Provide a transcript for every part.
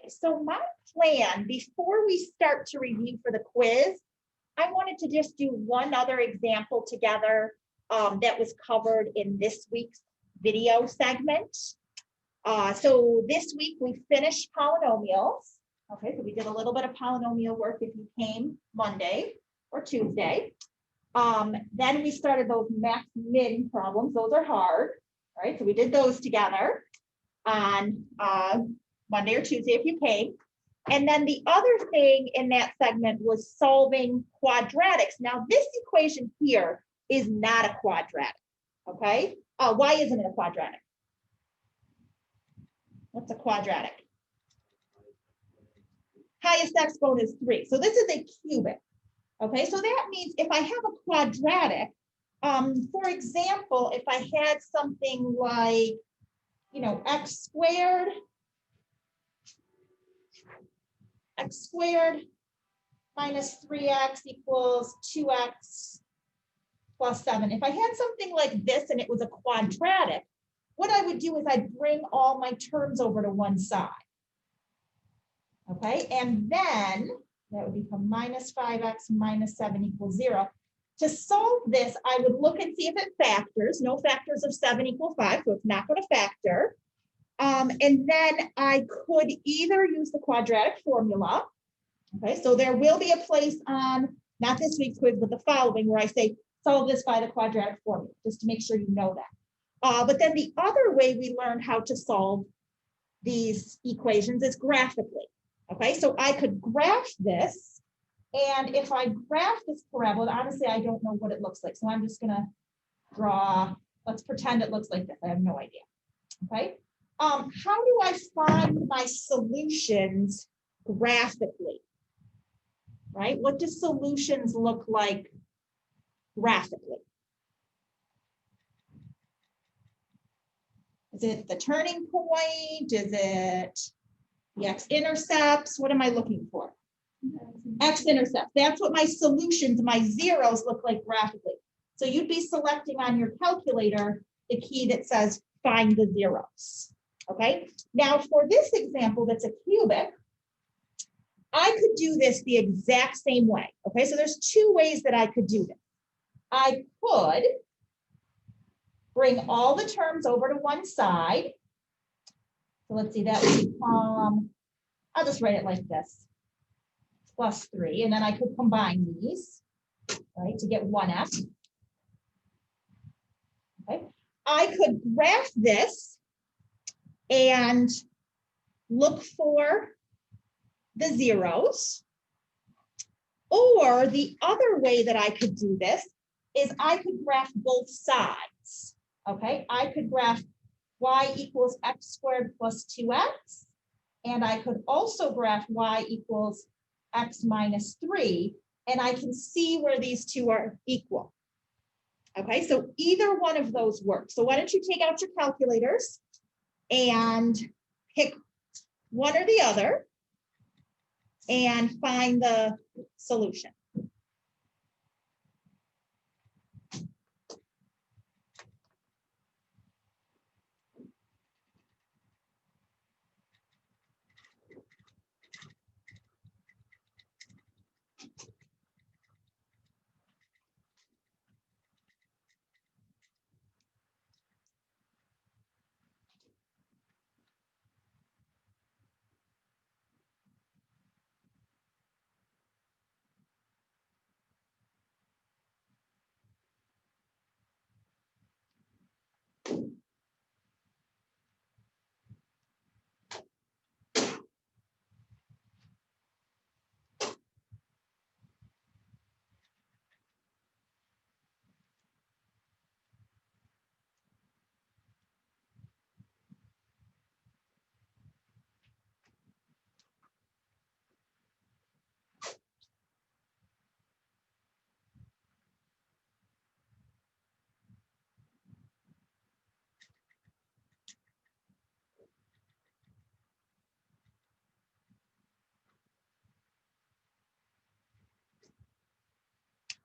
So my plan before we start to review for the quiz, I wanted to just do one other example together that was covered in this week's video segment. So this week we finished polynomials. Okay, so we did a little bit of polynomial work if you came Monday or Tuesday. Then we started those max min problems. Those are hard, right? So we did those together on Monday or Tuesday if you came. And then the other thing in that segment was solving quadratics. Now this equation here is not a quadratic, okay? Why isn't it a quadratic? What's a quadratic? Highest exponent is 3. So this is a cubic, okay? So that means if I have a quadratic, for example, if I had something like, x squared minus 3x equals 2x plus 7. If I had something like this and it was a quadratic, what I would do is I'd bring all my terms over to one side. Okay, and then that would become minus 5x minus 7 equals 0. To solve this, I would look and see if it factors. No factors of 7 equal 5, so it's not going to factor. And then I could either use the quadratic formula. Okay, so there will be a place on, not this week's quiz, but the following, where I say solve this by the quadratic formula, just to make sure you know that. But then the other way we learn how to solve these equations is graphically. Okay, so I could graph this, and if I graph this parabola, honestly, I don't know what it looks like. So I'm just gonna draw, let's pretend it looks like this. I have no idea. Okay, how do I find my solutions graphically? Right, what do solutions look like graphically? Is it the turning point? Is it the x-intercepts? What am I looking for? X-intercepts. That's what my solutions, my zeros look like graphically. So you'd be selecting on your calculator the key that says find the zeros. Okay. Now for this example, that's a cubic, I could do this the exact same way. Okay. So there's two ways that I could do this. I could bring all the terms over to one side. So let's see, that would become, I'll just write it like this, plus 3, and then I could combine these, right, to get 1x. Okay, I could graph this and look for the zeros, or the other way that I could do this is I could graph both sides. Okay, I could graph y equals x squared plus 2x, and I could also graph y equals x minus 3, and I can see where these two are equal. Okay, so either one of those works. So why don't you take out your calculators and pick one or the other and find the solution.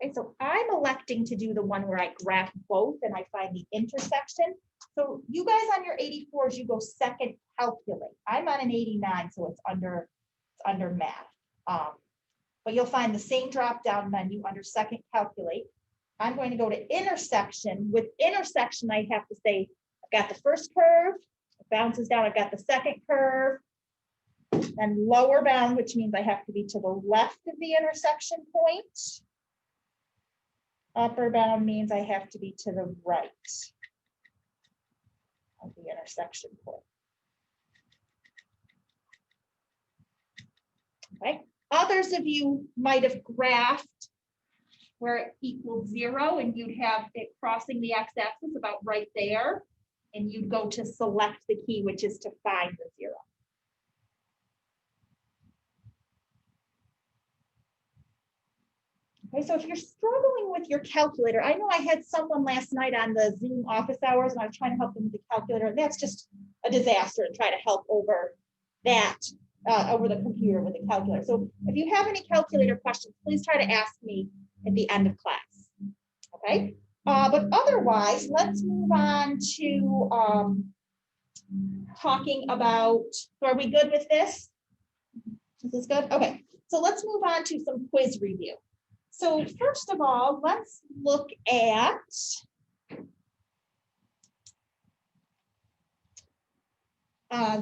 Okay, so I'm electing to do the one where I graph both and I find the intersection. So you guys on your 84s, you go second calculate. I'm on an 89, so it's under math. But you'll find the same drop-down menu under second calculate. I'm going to go to intersection. With intersection, I have to say, I've got the first curve, it bounces down, I've got the second curve, and lower bound, which means I have to be to the left of the intersection point. Upper bound means I have to be to the right of the intersection point. Okay. Others of you might have graphed where it equals 0 and you'd have it crossing the x-axis about right there, and you'd go to select the key, which is to find the 0. Okay, so if you're struggling with your calculator, I know I had someone last night on the Zoom office hours and I was trying to help them with the calculator, and that's just a disaster to try to help over that, over the computer with the calculator. So if you have any calculator questions, please try to ask me at the end of class. Okay, but otherwise, let's move on to talking about, so are we good with this? Is this good? Okay, so let's move on to some quiz review. So first of all, let's look at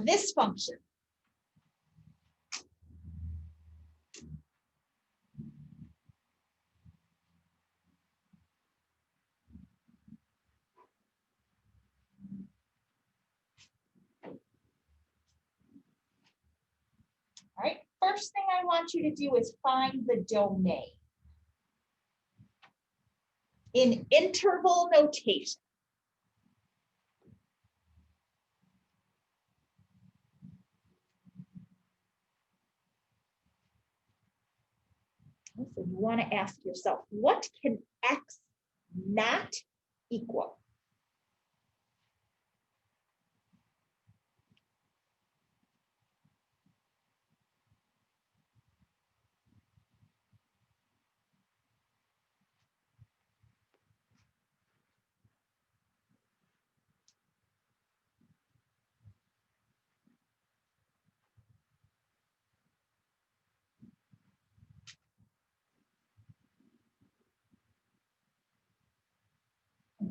this function. All right, first thing I want you to do is find the domain in interval notation. So you want to ask yourself, what can x not equal?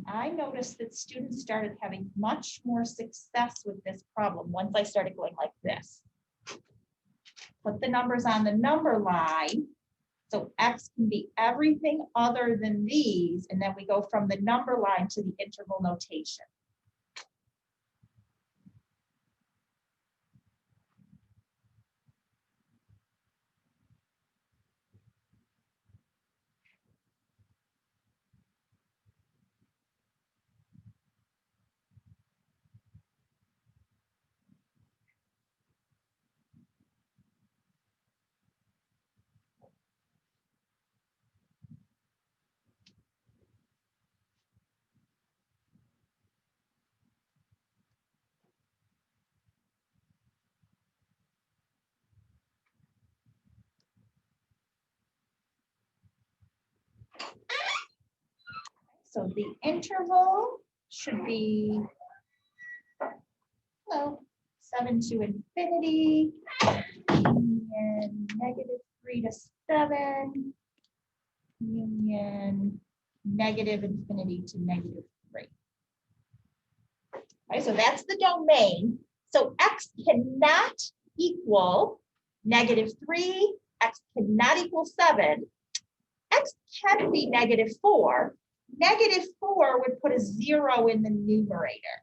I noticed that students started having much more success with this problem once I started going like this. Put the numbers on the number line. So x can be everything other than these, and then we go from the number line to the interval notation. So the interval should be 7 to infinity, union -3 to 7, union -infinity to -3. Okay, so that's the domain. So x cannot equal -3, x cannot equal 7, x can be -4. -4 would put a 0 in the numerator.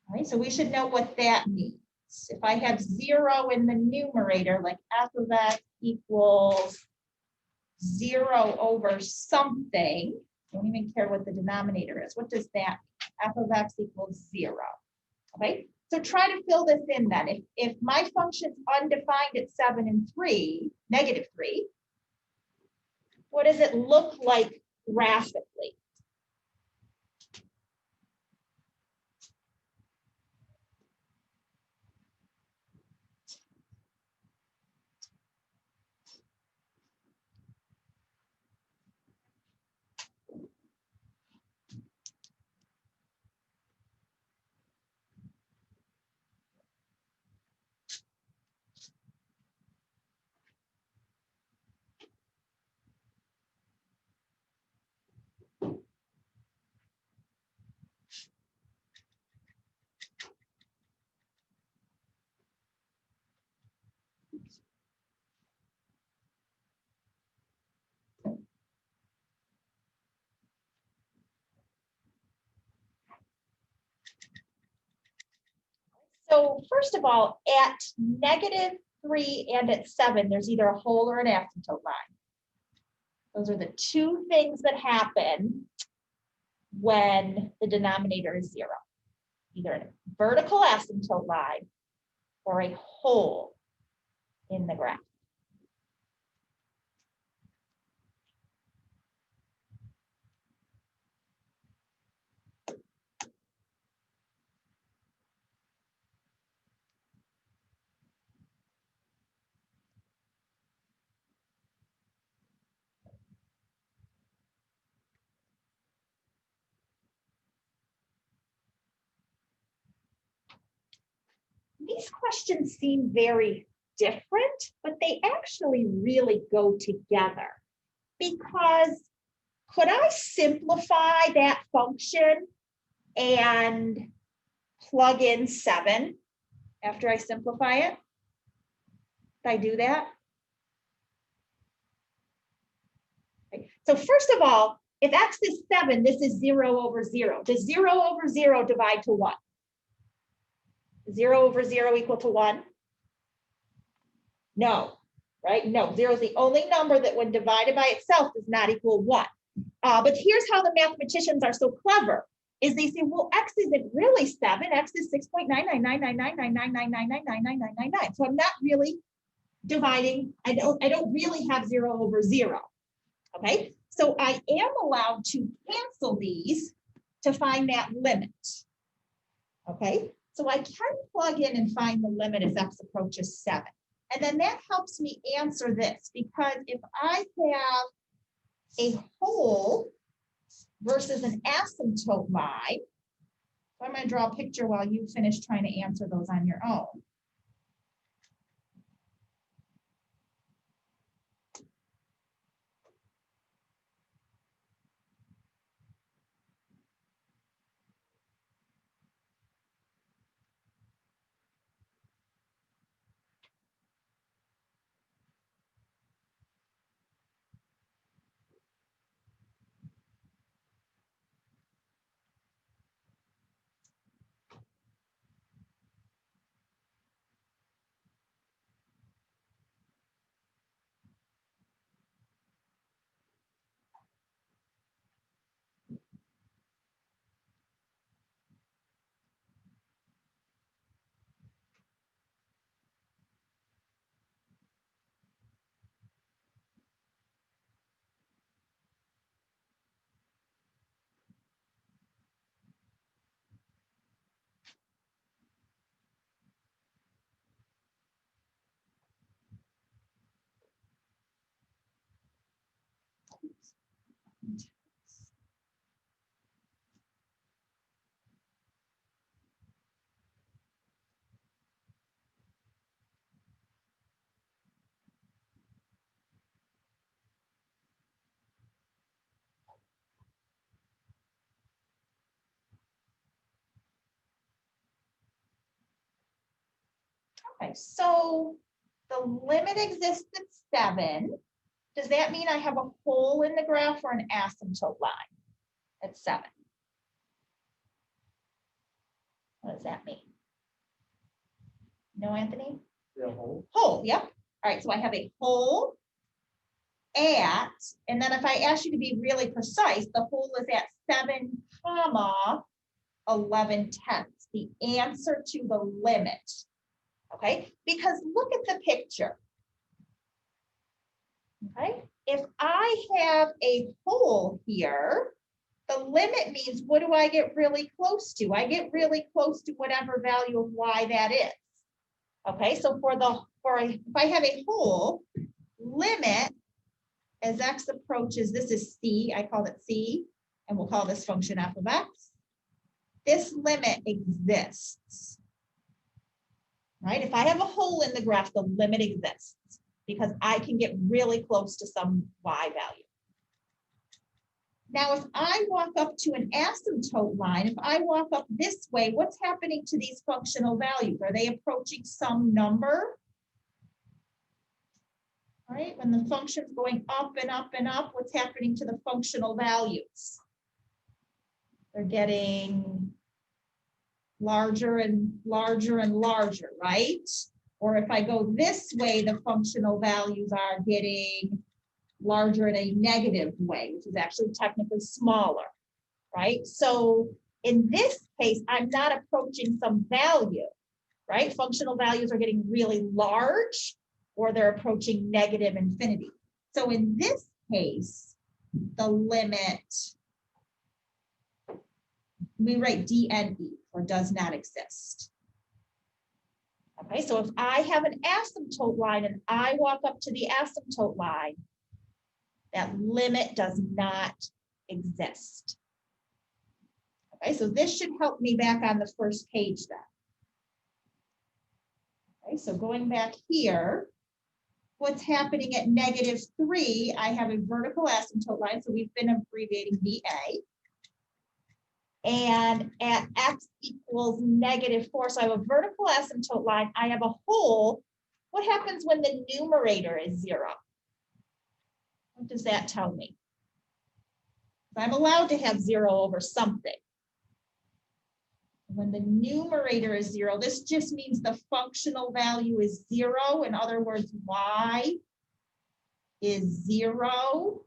All right, so we should know what that means. If I have 0 in the numerator, like f of x equals 0 over something, don't even care what the denominator is. What does that mean? F of x equals 0. Okay, so try to fill this in then. If my function's undefined at 7 and 3, -3, what does it look like graphically? So first of all, at -3 and at 7, there's either a whole or an asymptote line. Those are the two things that happen when the denominator is 0. Either a vertical asymptote line or a hole in the graph. These questions seem very different, but they actually really go together. Because could I simplify that function and plug in 7 after I simplify it? Did I do that? Okay. So first of all, if x is 7, this is 0 over 0. Does 0 over 0 divide to 1? 0 over 0 equal to 1? No, right? No, 0 is the only number that when divided by itself does not equal 1. But here's how the mathematicians are so clever, is they say, well, x isn't really 7, x is 6.999999999999999. So I'm not really dividing, I don't really have 0 over 0. Okay, so I am allowed to cancel these to find that limit. Okay, so I can plug in and find the limit as x approaches 7. And then that helps me answer this, because if I have a hole versus an asymptote line, so I'm going to draw a picture while you finish trying to answer those on your own. Okay, so the limit exists at 7. Does that mean I have a hole in the graph or an asymptote line at 7? What does that mean? No, Anthony? Yeah, hole. Hole, yep. All right, so I have a hole at, and then if I ask you to be really precise, the hole is at 7, 11 tenths, the answer to the limit. Okay, because look at the picture. Okay, if I have a hole here, the limit means what do I get really close to? I get really close to whatever value of y that is. Okay, so if I have a hole, limit as x approaches, this is c, I call it c, and we'll call this function f of x. This limit exists. Right? If I have a hole in the graph, the limit exists because I can get really close to some y value. Now, if I walk up to an asymptote line, if I walk up this way, what's happening to these functional values? Are they approaching some number? Right? When the function's going up and up and up, what's happening to the functional values? They're getting larger and larger and larger, right? Or if I go this way, the functional values are getting larger in a negative way, which is actually technically smaller, right? So in this case, I'm not approaching some value, right? Functional values are getting really large or they're approaching negative infinity. So in this case, the limit, we write DNE or does not exist. Okay, so if I have an asymptote line and I walk up to the asymptote line, that limit does not exist. Okay, so this should help me back on the first page then. Okay, so going back here, what's happening at -3, I have a vertical asymptote line, so we've been abbreviating VA. And at x equals -4, so I have a vertical asymptote line, I have a hole. What happens when the numerator is 0? What does that tell me? I'm allowed to have 0 over something. When the numerator is 0, this just means the functional value is 0. In other words, y is 0.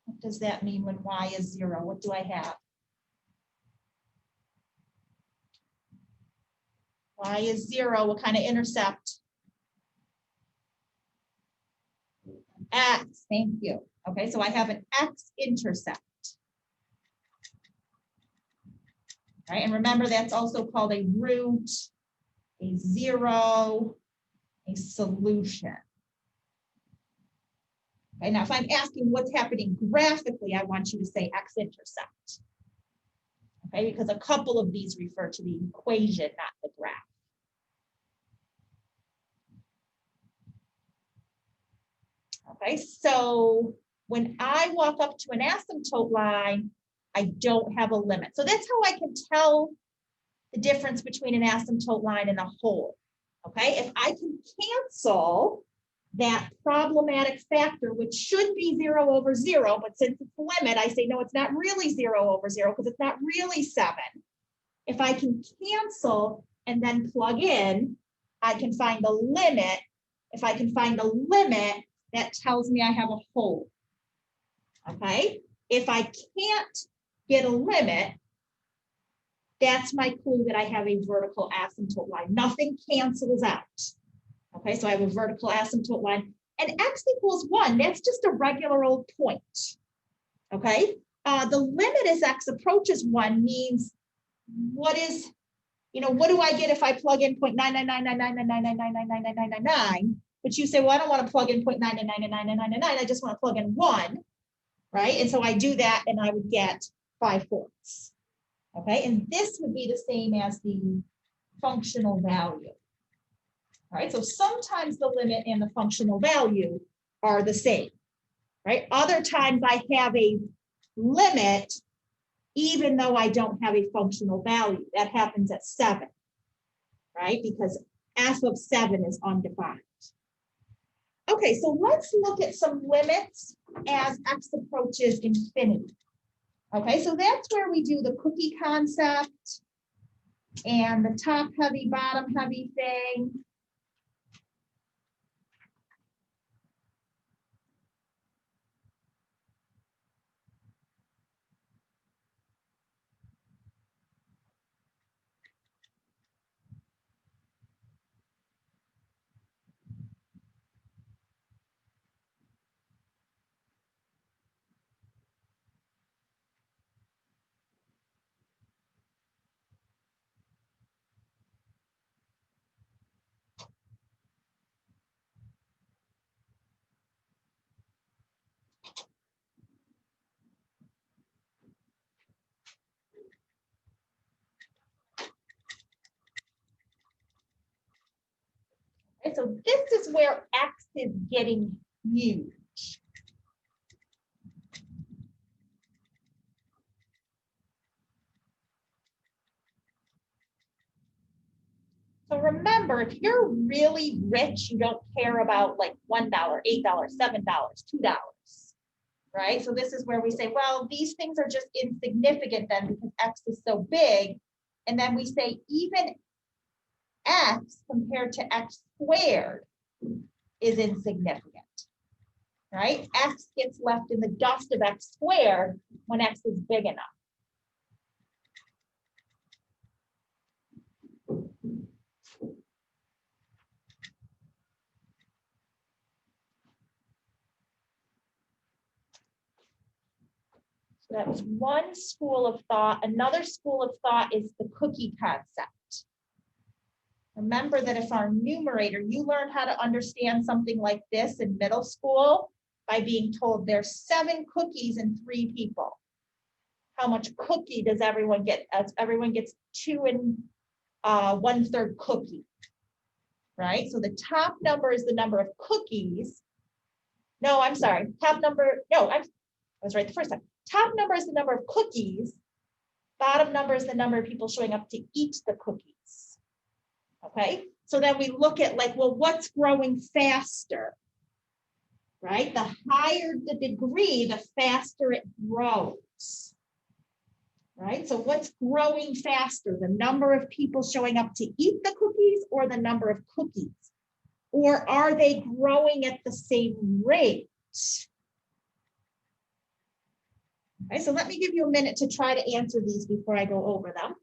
What does that mean when y is 0? What do I have? Y is 0. What kind of intercept? X. Thank you. Okay, so I have an x-intercept. Right, and remember that's also called a root, a 0, a solution. Okay, now if I'm asking what's happening graphically, I want you to say x-intercept. Okay, because a couple of these refer to the equation, not the graph. Okay, so when I walk up to an asymptote line, I don't have a limit. So that's how I can tell the difference between an asymptote line and a hole. Okay, if I can cancel that problematic factor, which should be 0 over 0, but since it's the limit, I say, no, it's not really 0 over 0 because it's not really 7. If I can cancel and then plug in, I can find the limit. If I can find the limit, that tells me I have a hole. Okay, if I can't get a limit, that's my clue that I have a vertical asymptote line. Nothing cancels out. Okay, so I have a vertical asymptote line. And x equals 1, that's just a regular old point. Okay, the limit as x approaches 1 means what is, what do I get if I plug in 0.9999999999999? But you say, well, I don't want to plug in 0.9999999, I just want to plug in 1, right? And so I do that and I would get 5/4. Okay, and this would be the same as the functional value. All right, so sometimes the limit and the functional value are the same, right? Other times I have a limit even though I don't have a functional value. That happens at 7, right? Because f of 7 is undefined. Okay, so let's look at some limits as x approaches infinity. Okay, so that's where we do the cookie concept and the top heavy, bottom heavy thing. And so this is where x is getting huge. So remember, if you're really rich, you don't care about like $1, $8, $7, $2. right? So this is where we say, well, these things are just insignificant then because X is so big. And then we say even X compared to X squared is insignificant, right? X gets left in the dust of X squared when X is big enough. So that was one school of thought. Another school of thought is the cookie concept. Remember that if our numerator, you learn how to understand something like this in middle school by being told there's 7 cookies and 3 people. How much cookie does everyone get? As everyone gets 2 1/3 cookie, right? So the top number is the number of cookies. No, I'm sorry. Top number, no, I was right the first time. Top number is the number of cookies. Bottom number is the number of people showing up to eat the cookies. Okay, so then we look at like, well, what's growing faster, right? The higher the degree, the faster it grows, right? So what's growing faster, the number of people showing up to eat the cookies or the number of cookies? Or are they growing at the same rate? Okay, so let me give you a minute to try to answer these before I go over them.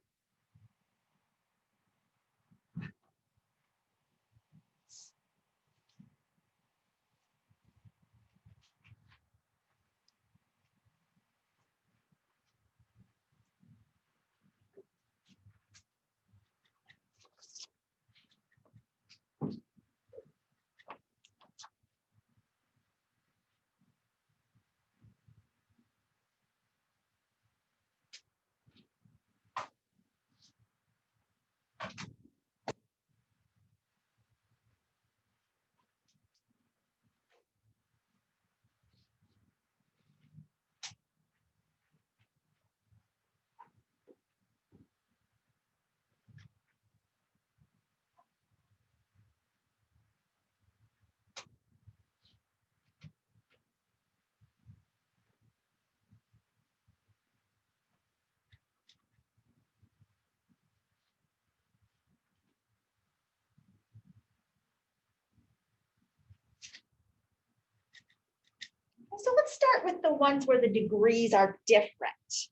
So let's start with the ones where the degrees are different.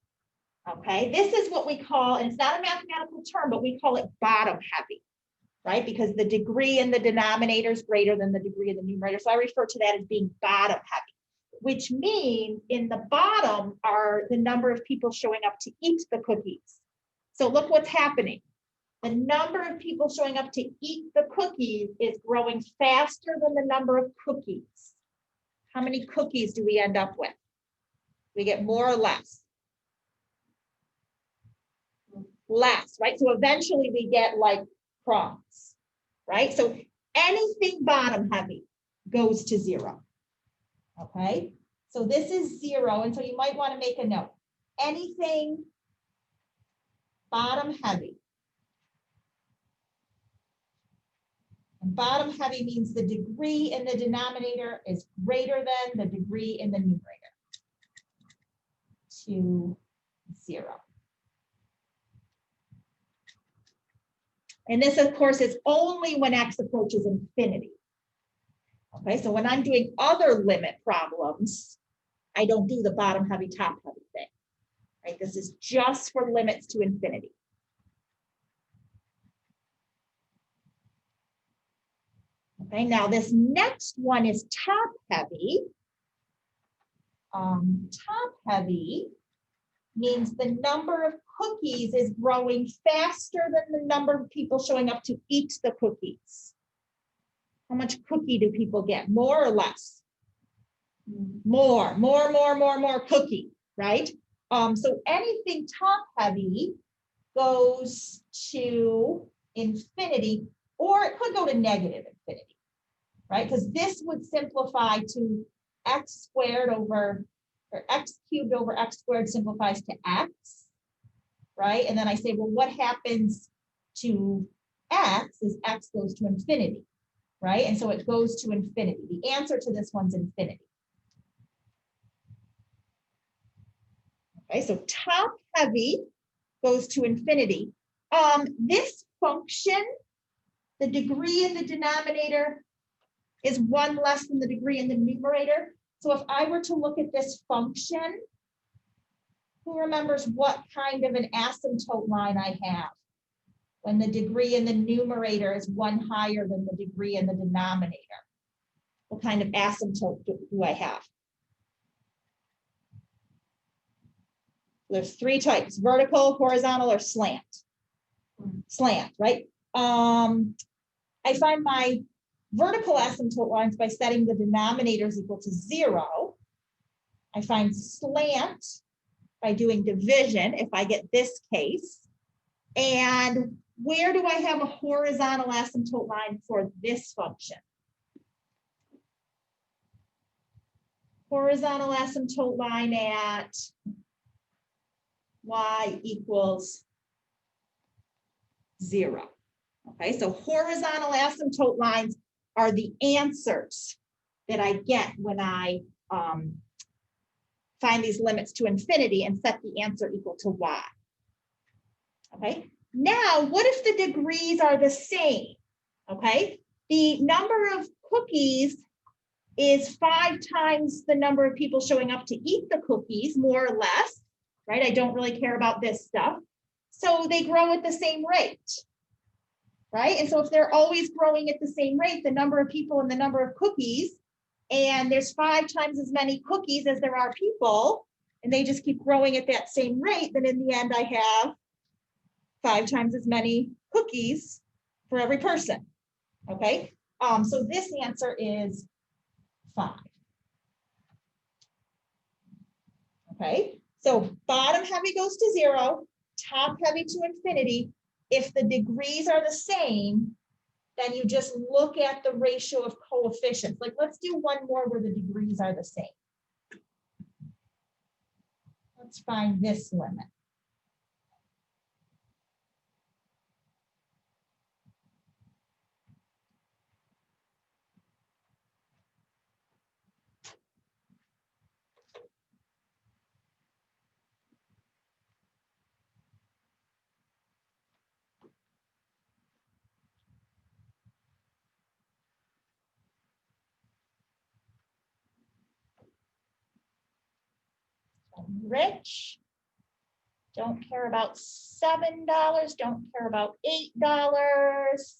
Okay, this is what we call, and it's not a mathematical term, but we call it bottom heavy, right? Because the degree in the denominator is greater than the degree in the numerator. So I refer to that as being bottom heavy, which means in the bottom are the number of people showing up to eat the cookies. So look what's happening. The number of people showing up to eat the cookies is growing faster than the number of cookies. How many cookies do we end up with? We get more or less? Less, right? So eventually we get like crumbs, right? So anything bottom heavy goes to 0. Okay, so this is 0, and so you might want to make a note. Anything bottom heavy. And bottom heavy means the degree in the denominator is greater than the degree in the numerator. To 0. And this, of course, is only when X approaches infinity. Okay, so when I'm doing other limit problems, I don't do the bottom heavy, top heavy thing. Right? This is just for limits to infinity. Okay, now this next one is top heavy. Top heavy means the number of cookies is growing faster than the number of people showing up to eat the cookies. How much cookie do people get? More or less? More cookie, right? So anything top heavy goes to infinity, or it could go to negative infinity, right? Because this would simplify to x squared over, or x cubed over x squared simplifies to x, right? And then I say, well, what happens to x is x goes to infinity, right? And so it goes to infinity. The answer to this one's infinity. Okay, so top heavy goes to infinity. This function, the degree in the denominator is 1 less than the degree in the numerator. So if I were to look at this function, who remembers what kind of an asymptote line I have when the degree in the numerator is 1 higher than the degree in the denominator? What kind of asymptote do I have? There's 3 types: vertical, horizontal, or slant. Slant, right? I find my vertical asymptote lines by setting the denominators equal to 0. I find slant by doing division if I get this case. And where do I have a horizontal asymptote line for this function? Horizontal asymptote line at y equals 0. Okay, so horizontal asymptote lines are the answers that I get when I find these limits to infinity and set the answer equal to y. Okay, now what if the degrees are the same? Okay, the number of cookies is 5 times the number of people showing up to eat the cookies, more or less, right? I don't really care about this stuff. So they grow at the same rate, right? And so if they're always growing at the same rate, the number of people and the number of cookies, and there's 5 times as many cookies as there are people, and they just keep growing at that same rate, then in the end I have 5 times as many cookies for every person. Okay, so this answer is 5. Okay, so bottom heavy goes to 0, top heavy to infinity. If the degrees are the same, then you just look at the ratio of coefficients. Like, let's do one more where the degrees are the same. Let's find this limit. Rich, don't care about $7, don't care about $8.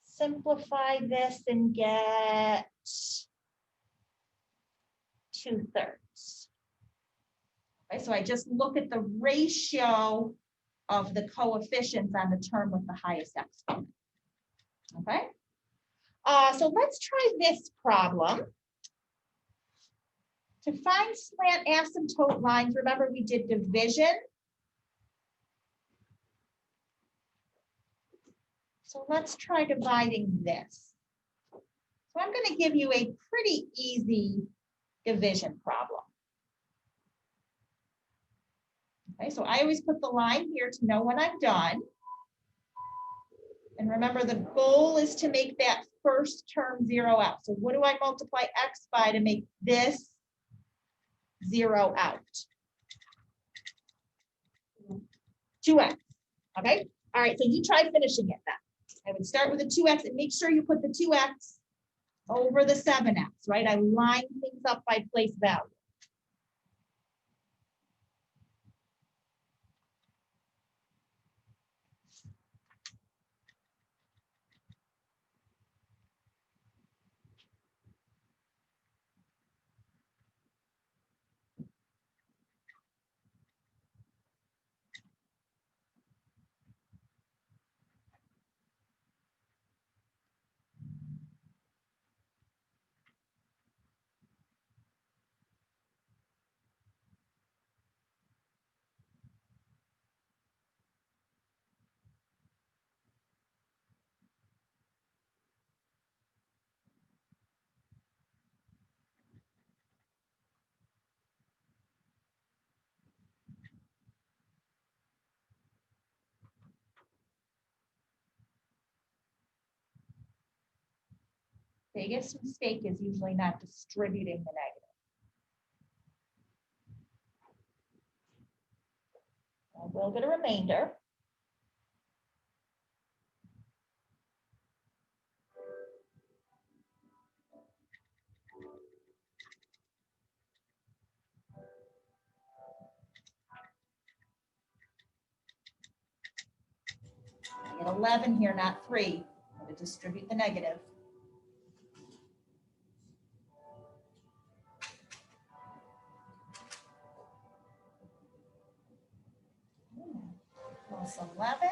Simplify this and get 2/3. Okay, so I just look at the ratio of the coefficients on the term with the highest exponent. Okay, so let's try this problem. To find slant asymptote lines, remember we did division. So let's try dividing this. So I'm going to give you a pretty easy division problem. Okay, so I always put the line here to know when I'm done. And remember, the goal is to make that first term 0 out. So what do I multiply x by to make this 0 out? 2x. Okay. All right. So you try finishing it then. I would start with a 2x and make sure you put the 2x over the 7x, right? I line things up by place value. Biggest mistake is usually not distributing the negative. We'll get a remainder. I get 11 here, not 3. I'm going to distribute the negative. Plus 11.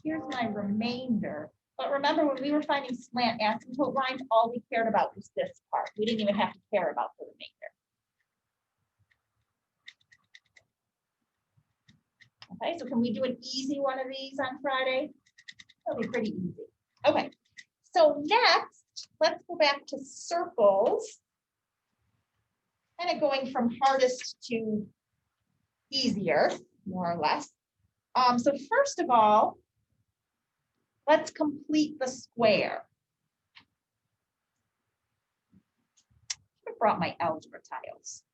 Here's my remainder. But remember, when we were finding slant asymptote lines, all we cared about was this part. We didn't even have to care about the remainder. Okay, so can we do an easy one of these on Friday? That'll be pretty easy. Okay, so next, let's go back to circles. Kind of going from hardest to easier, more or less. So first of all, let's complete the square. I brought my algebra tiles.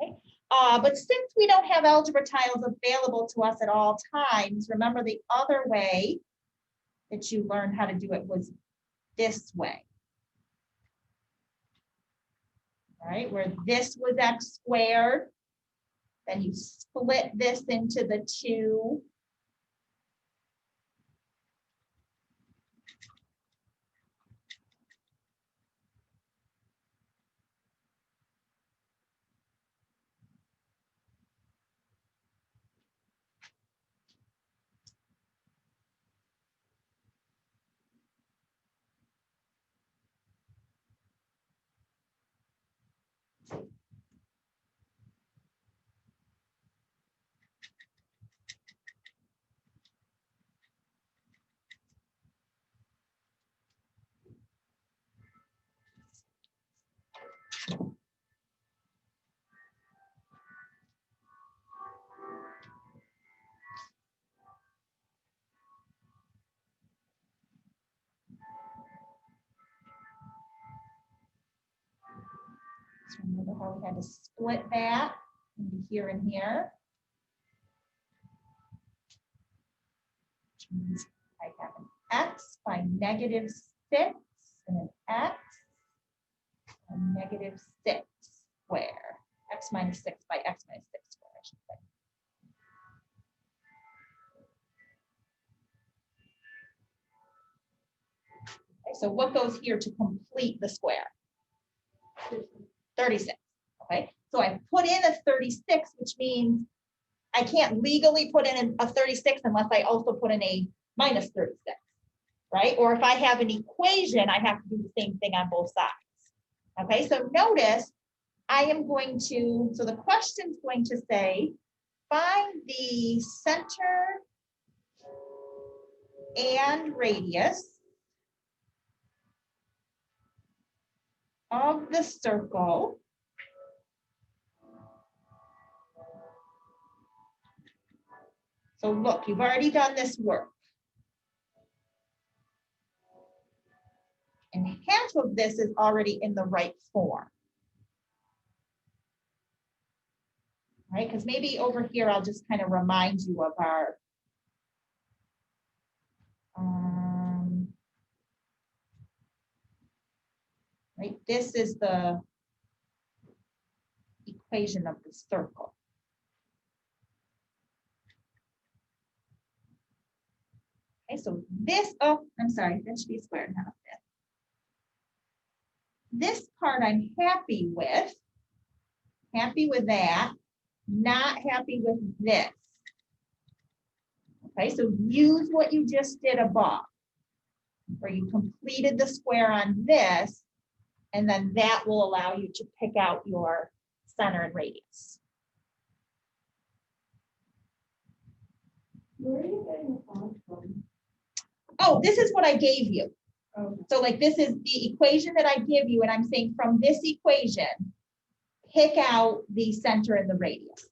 Okay. But since we don't have algebra tiles available to us at all times, remember the other way that you learned how to do it was this way. All right, where this was x squared, then you split this into the 2. So remember how we had to split that into here and here. Which means I have an x by -6 and an x by -6 squared. X minus 6 by x minus 6 squared, I should say. Okay, so what goes here to complete the square? 36. Okay, so I put in a 36, which means I can't legally put in a 36 unless I also put in a minus 36, right? Or if I have an equation, I have to do the same thing on both sides. Okay, so notice I am going to, so the question's going to say, find the center and radius of the circle so look, you've already done this work. And half of this is already in the right form. Right, because maybe over here, I'll just kind of remind you of our right, this is the equation of the circle. Okay, so this, oh, I'm sorry, that should be squared, not this. This part I'm happy with that, not happy with this. Okay, so use what you just did above, where you completed the square on this, and then that will allow you to pick out your center and radius. Where are you getting the font from? Oh, this is what I gave you. Oh, So like this is the equation that I give you, and I'm saying from this equation, pick out the center and the radius.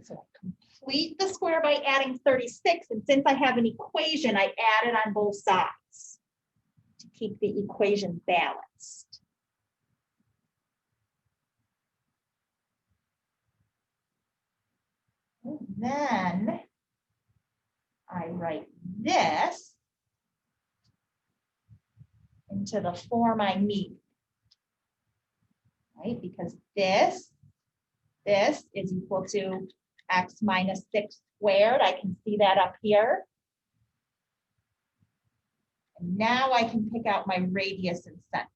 So I complete the square by adding 36, and since I have an equation, I add it on both sides to keep the equation balanced. And then I write this into the form I need, right? Because this is equal to x minus 6 squared. I can see that up here. And now I can pick out my radius and center.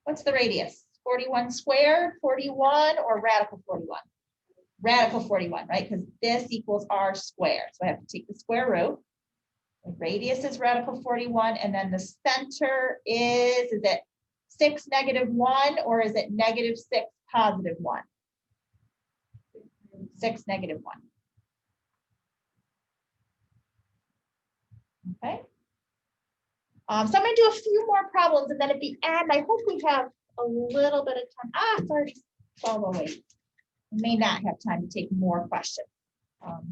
What's the radius? 41 squared, 41, or radical 41? Radical 41, right? Because this equals r squared. So I have to take the square root. The radius is radical 41, and then the center is it 6, -1, or is it -6, +1? 6, -1. Okay. So I'm going to do a few more problems, and then at the end, I hope we have a little bit of time. It's already 12:08. We may not have time to take more questions.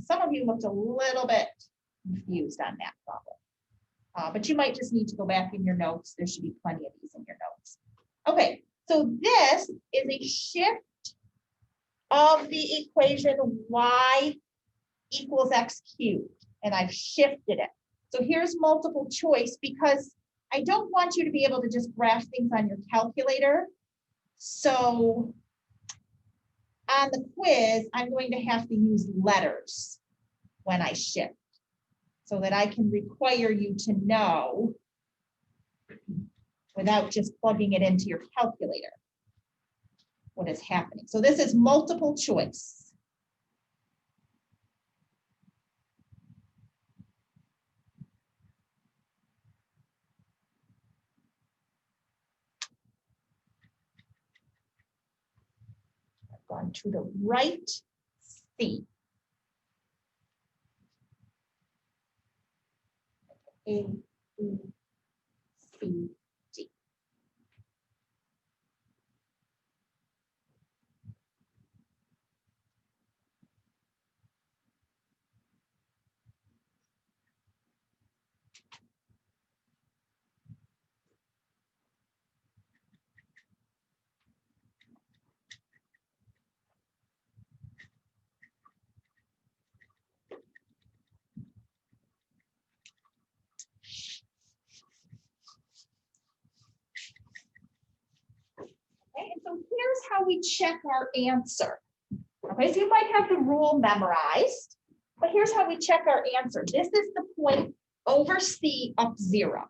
Some of you looked a little bit confused on that problem, but you might just need to go back in your notes. There should be plenty of these in your notes. Okay, so this is a shift of the equation y equals x cubed, and I've shifted it. So here's multiple choice because I don't want you to be able to just graph things on your calculator. So on the quiz, I'm going to have to use letters when I shift so that I can require you to know without just plugging it into your calculator what is happening. So this is multiple choice. Gone to the right C. A, B, C, D. Okay, and so here's how we check our answer. Okay, so you might have the rule memorized, but here's how we check our answer. This is the point over C up 0.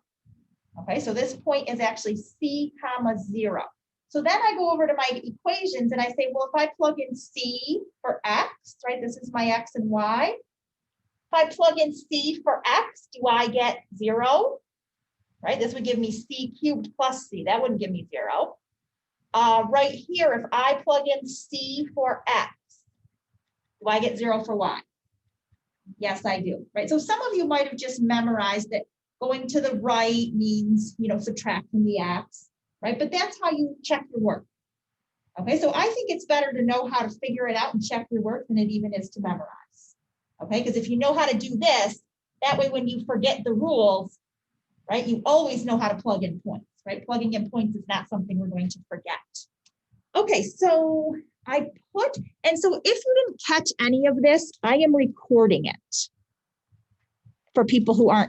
Okay, so this point is actually C comma 0. So then I go over to my equations and I say, well, if I plug in C for X, right, this is my X and Y. If I plug in C for X, do I get 0? Right, this would give me C cubed plus C. That wouldn't give me 0. Right here, if I plug in C for X, do I get 0 for Y? Yes, I do, right? So some of you might have just memorized that going to the right means, subtracting the X, right? But that's how you check your work. Okay, so I think it's better to know how to figure it out and check your work than it even is to memorize. Okay, because if you know how to do this, that way when you forget the rules, right, you always know how to plug in points, right? Plugging in points is not something we're going to forget. Okay, so and so if you didn't catch any of this, I am recording it for people who aren't